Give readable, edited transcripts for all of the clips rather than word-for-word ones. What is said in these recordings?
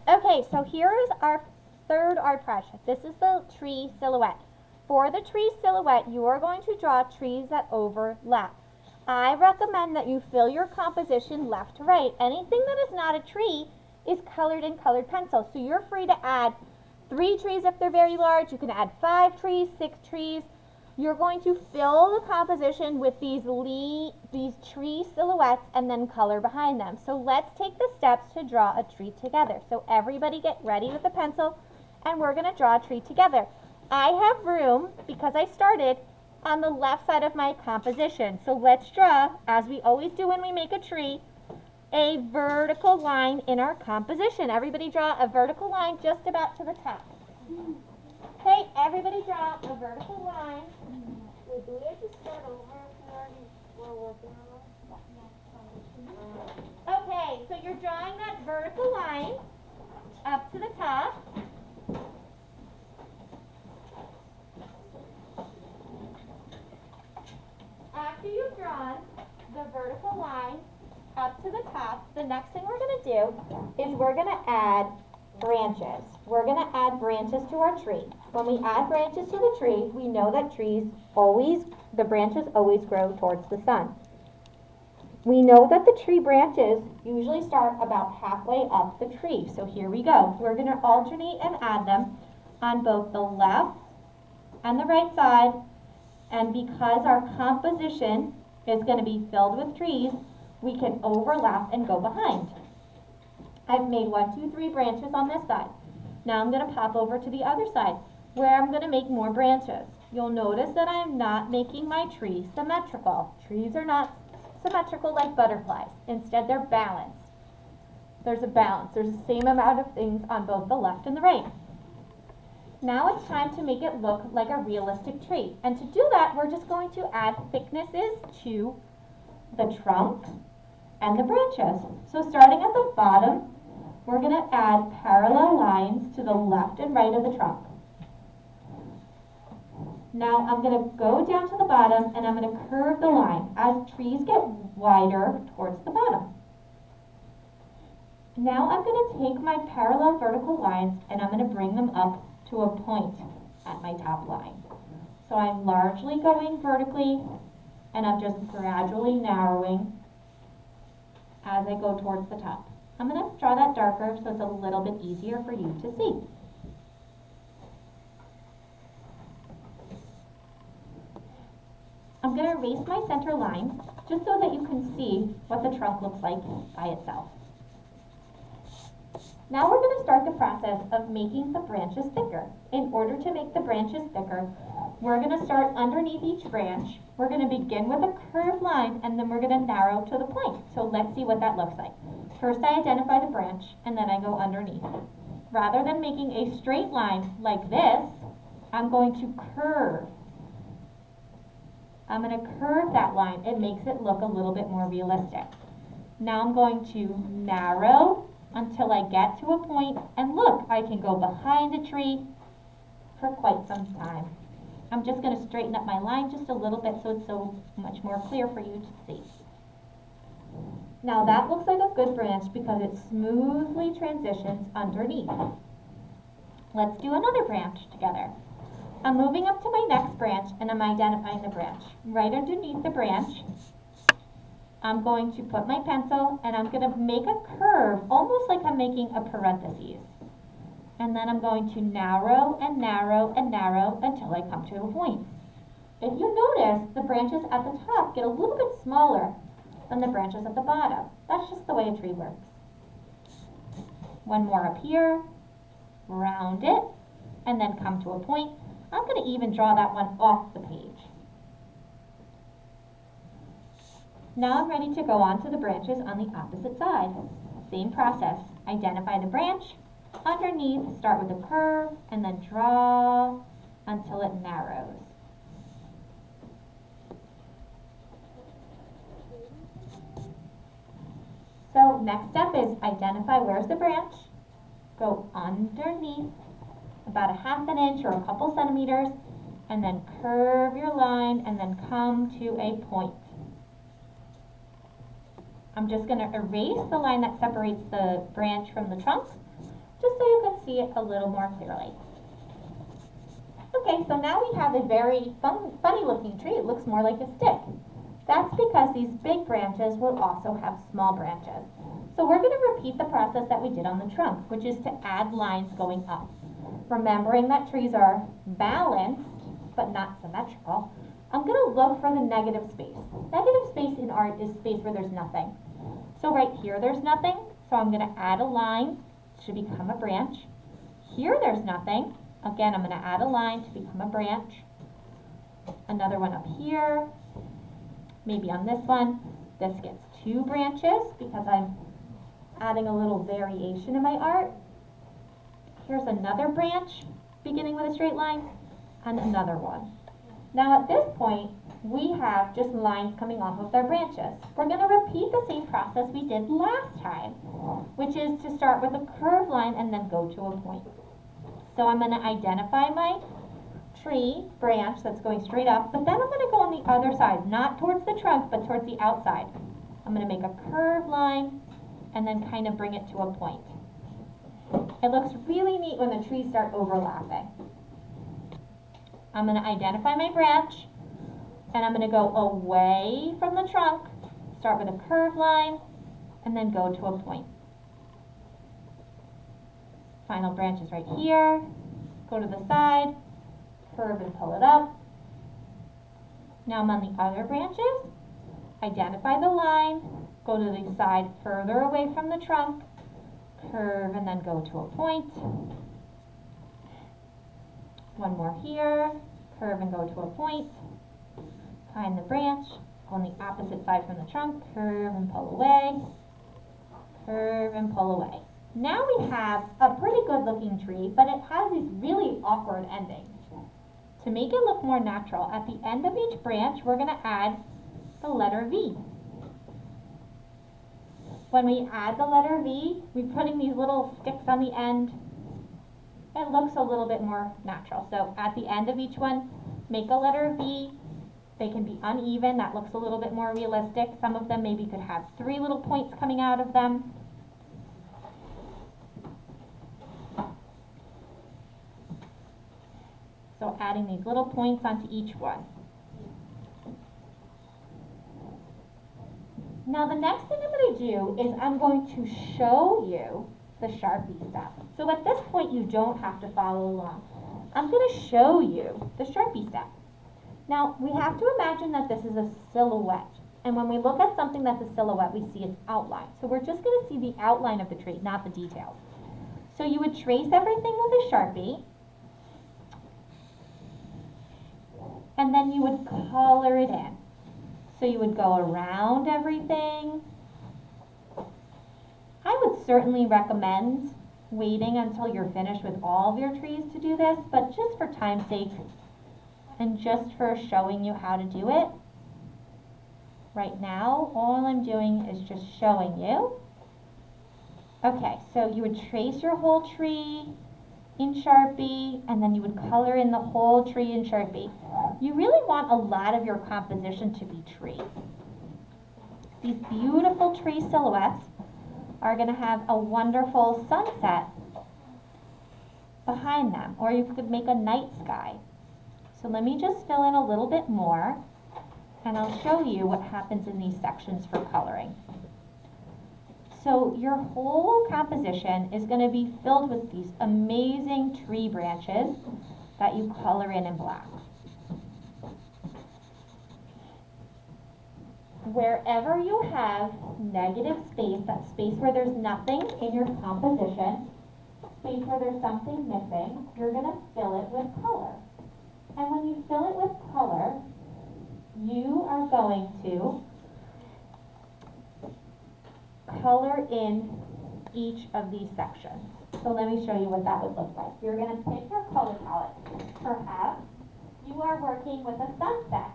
Okay, so here is our third art project. This is the tree silhouette. For the tree silhouette, you are going to draw trees that overlap. I recommend that you fill your composition left to right. Anything that is not a tree is colored in colored pencil. So you're free to add 3 trees if they're very large. You can add 5 trees, 6 trees. You're going to fill the composition with these tree silhouettes and then color behind them. So let's take the steps to draw a tree together. So everybody get ready with a pencil and we're going to draw a tree together. I have room, because I started, on the left side of my composition. So let's draw, as we always do when we make a tree, a vertical line in our composition. Everybody draw a vertical line just about to the top. Okay, everybody draw a vertical line. Wait, do we have to start over if we already were working on it? Okay, so you're drawing that vertical line up to the top. After you've drawn the vertical line up to the top, the next thing we're going to do is we're going to add branches. We're going to add branches to our tree. When we add branches to the tree, we know that the branches always grow towards the sun. We know that the tree branches usually start about halfway up the tree. So here we go. We're going to alternate and add them on both the left and the right side. And because our composition is going to be filled with trees, we can overlap and go behind. I've made 1, 2, 3 branches on this side. Now I'm going to pop over to the other side where I'm going to make more branches. You'll notice that I'm not making my tree symmetrical. Trees are not symmetrical like butterflies. Instead, they're balanced. There's a balance. There's the same amount of things on both the left and the right. Now it's time to make it look like a realistic tree. And to do that, we're just going to add thicknesses to the trunk and the branches. So starting at the bottom, we're going to add parallel lines to the left and right of the trunk. Now I'm going to go down to the bottom and I'm going to curve the line as trees get wider towards the bottom. Now I'm going to take my parallel vertical lines and I'm going to bring them up to a point at my top line. So I'm largely going vertically and I'm just gradually narrowing as I go towards the top. I'm going to draw that darker so it's a little bit easier for you to see. I'm going to erase my center line just so that you can see what the trunk looks like by itself. Now we're going to start the process of making the branches thicker. In order to make the branches thicker, we're going to start underneath each branch. We're going to begin with a curved line and then we're going to narrow to the point. So let's see what that looks like. First I identify the branch and then I go underneath. Rather than making a straight line like this, I'm going to curve. I'm going to curve that line. It makes it look a little bit more realistic. Now I'm going to narrow until I get to a point, and look, I can go behind the tree for quite some time. I'm just going to straighten up my line just a little bit so it's so much more clear for you to see. Now that looks like a good branch because it smoothly transitions underneath. Let's do another branch together. I'm moving up to my next branch and I'm identifying the branch. Right underneath the branch, I'm going to put my pencil and I'm going to make a curve, almost like I'm making a parentheses. And then I'm going to narrow and narrow and narrow until I come to a point. If you notice, the branches at the top get a little bit smaller than the branches at the bottom. That's just the way a tree works. One more up here, round it, and then come to a point. I'm going to even draw that one off the page. Now I'm ready to go on to the branches on the opposite side. Same process. Identify the branch, underneath, start with a curve, and then draw until it narrows. So next step is identify where's the branch, go underneath about 1/2 inch or a couple centimeters, and then curve your line and then come to a point. I'm just going to erase the line that separates the branch from the trunk. just so you can see it a little more clearly. Okay, so now we have a very funny looking tree. It looks more like a stick. That's because these big branches will also have small branches. So we're going to repeat the process that we did on the trunk, which is to add lines going up. Remembering that trees are balanced, but not symmetrical, I'm going to look for the negative space. Negative space in art is space where there's nothing. So right here there's nothing, so I'm going to add a line to become a branch. Here there's nothing. Again, I'm going to add a line to become a branch. Another one up here. Maybe on this one, this gets 2 branches because I'm adding a little variation in my art. Here's another branch beginning with a straight line and another one. Now at this point, we have just lines coming off of their branches. We're going to repeat the same process we did last time, which is to start with a curved line and then go to a point. So I'm going to identify my tree branch that's going straight up, but then I'm going to go on the other side, not towards the trunk, but towards the outside. I'm going to make a curved line and then kind of bring it to a point. It looks really neat when the trees start overlapping. I'm going to identify my branch and I'm going to go away from the trunk, start with a curved line, and then go to a point. Final branch is right here. Go to the side, curve and pull it up. Now I'm on the other branches. Identify the line, go to the side further away from the trunk, curve and then go to a point. One more here, curve and go to a point. Find the branch, go on the opposite side from the trunk, curve and pull away, curve and pull away. Now we have a pretty good looking tree, but it has these really awkward endings. To make it look more natural, at the end of each branch, we're going to add the letter V. When we add the letter V, we're putting these little sticks on the end. It looks a little bit more natural. So at the end of each one, make a letter V. They can be uneven. That looks a little bit more realistic. Some of them maybe could have 3 little points coming out of them. So adding these little points onto each one. Now the next thing I'm going to do is I'm going to show you the Sharpie step. So at this point you don't have to follow along. I'm going to show you the Sharpie step. Now we have to imagine that this is a silhouette. And when we look at something that's a silhouette, we see its outline. So we're just going to see the outline of the tree, not the details. So you would trace everything with a Sharpie. And then you would color it in. So you would go around everything. I would certainly recommend waiting until you're finished with all of your trees to do this, but just for time's sake and just for showing you how to do it, right now all I'm doing is just showing you. Okay, so you would trace your whole tree in Sharpie, and then you would color in the whole tree in Sharpie. You really want a lot of your composition to be tree. These beautiful tree silhouettes are going to have a wonderful sunset behind them, or you could make a night sky. So let me just fill in a little bit more, and I'll show you what happens in these sections for coloring. So your whole composition is going to be filled with these amazing tree branches that you color in black. Wherever you have negative space, that space where there's nothing in your composition, space where there's something missing, you're going to fill it with color. And when you fill it with color, you are going to color in each of these sections. So let me show you what that would look like. You're going to pick your color palette. Perhaps you are working with a sunset.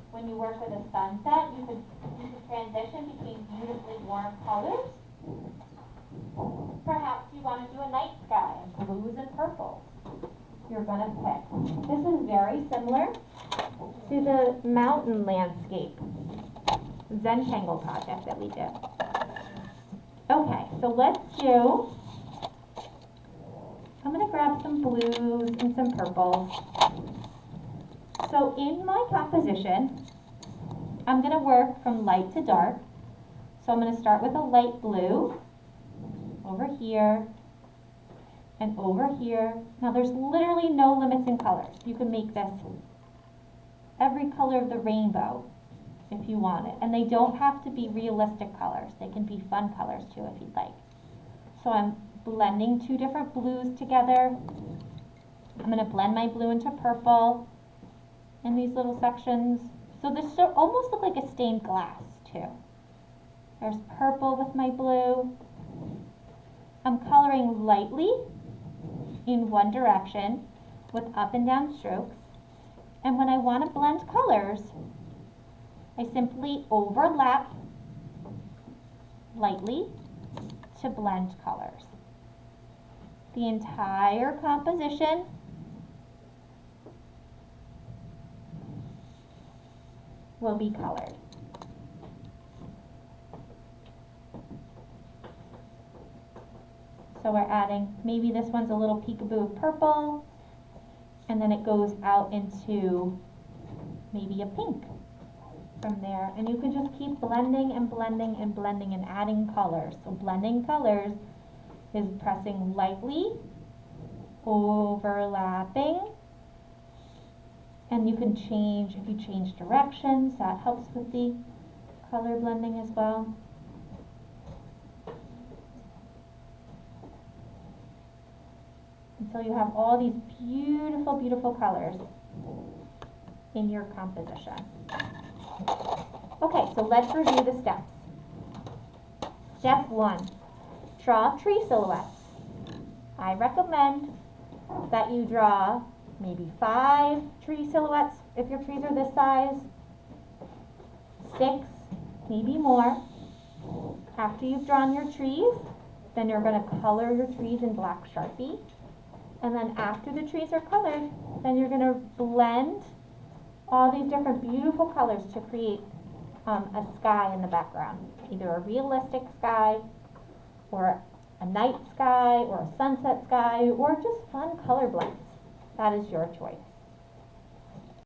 When you work with a sunset, you could transition between beautifully warm colors. Perhaps you want to do a night sky in blues and purples. You're going to pick. This is very similar to the mountain landscape Zentangle project that we did. Okay, so let's do gonna grab some blues and some purples. So in my composition, I'm gonna work from light to dark. So I'm gonna start with a light blue over here and over here. Now there's literally no limits in colors. You can make this every color of the rainbow if you want it. And they don't have to be realistic colors. They can be fun colors too if you'd like. So I'm blending two different blues together. I'm going to blend my blue into purple in these little sections. So this should almost look like a stained glass too. There's purple with my blue. I'm coloring lightly in one direction with up and down strokes. And when I want to blend colors, I simply overlap lightly to blend colors. The entire composition will be colored. So we're adding, maybe this one's a little peekaboo of purple, and then it goes out into maybe a pink from there. And you can just keep blending and blending and blending and adding colors. So blending colors is pressing lightly, overlapping, and you can change, if you change directions, that helps with the color blending as well. Until you have all these beautiful, beautiful colors in your composition. Okay, so let's review the steps. Step 1, draw tree silhouettes. I recommend that you draw maybe 5 tree silhouettes if your trees are this size, 6, maybe more. After you've drawn your trees, then you're going to color your trees in black Sharpie. And then after the trees are colored, then you're going to blend all these different beautiful colors to create a sky in the background. Either a realistic sky, or a night sky, or a sunset sky, or just fun color blends. That is your choice.